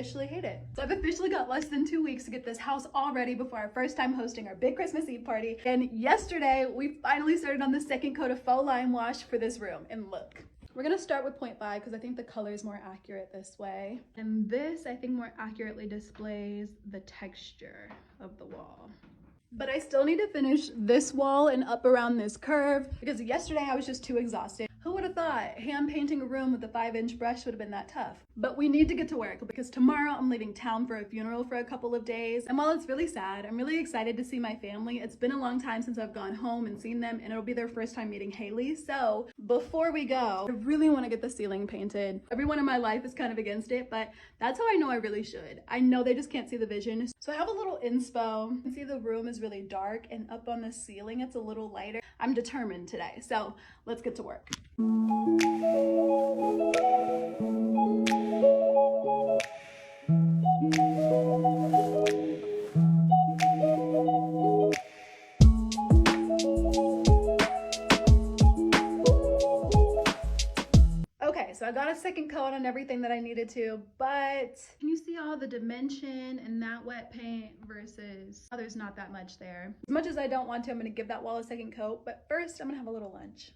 officially hate it. So I've officially got less than 2 weeks to get this house all ready before our first time hosting our big Christmas Eve party. And yesterday, we finally started on the second coat of faux lime wash for this room. And look. We're gonna start with 0.5 because I think the color is more accurate this way. And this, I think, more accurately displays the texture of the wall. But I still need to finish this wall and up around this curve because yesterday I was just too exhausted. Who would have thought hand painting a room with a 5-inch brush would have been that tough? But we need to get to work because tomorrow I'm leaving town for a funeral for a couple of days. And while it's really sad, I'm really excited to see my family. It's been a long time since I've gone home and seen them, and it'll be their first time meeting Haley. So before we go, I really want to get the ceiling painted. Everyone in my life is kind of against it, but that's how I know I really should. I know they just can't see the vision. So I have a little inspo. You can see the room is really dark, and up on the ceiling it's a little lighter. I'm determined today, so let's get to work. Okay, so I got a second coat on everything that I needed to, but can you see all the dimension in that wet paint versus, oh, there's not that much there. As much as I don't want to, I'm gonna give that wall a second coat, but first I'm gonna have a little lunch.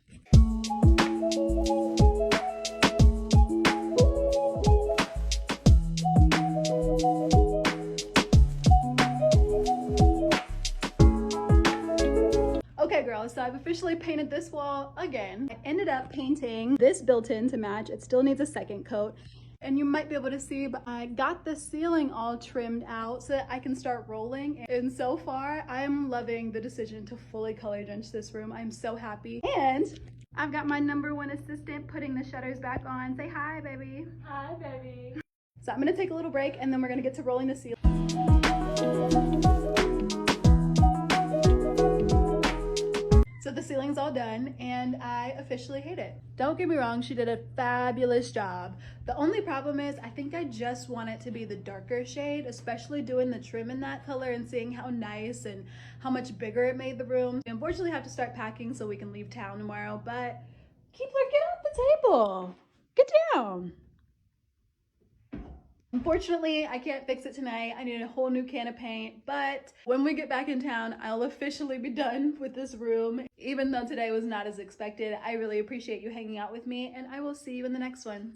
Okay girls, so I've officially painted this wall again. I ended up painting this built-in to match. It still needs a second coat. And you might be able to see, but I got the ceiling all trimmed out so that I can start rolling. And so far, I'm loving the decision to fully color drench this room. I'm so happy. And I've got my #1 assistant putting the shutters back on. Say hi, baby. Hi, baby. So I'm gonna take a little break and then we're gonna get to rolling the ceiling. So the ceiling's all done and I officially hate it. Don't get me wrong, she did a fabulous job. The only problem is I think I just want it to be the darker shade, especially doing the trim in that color and seeing how nice and how much bigger it made the room. We unfortunately have to start packing so we can leave town tomorrow, but Keebler, get off the table. Get down. Unfortunately, I can't fix it tonight. I need a whole new can of paint, but when we get back in town, I'll officially be done with this room. Even though today was not as expected, I really appreciate you hanging out with me, and I will see you in the next one.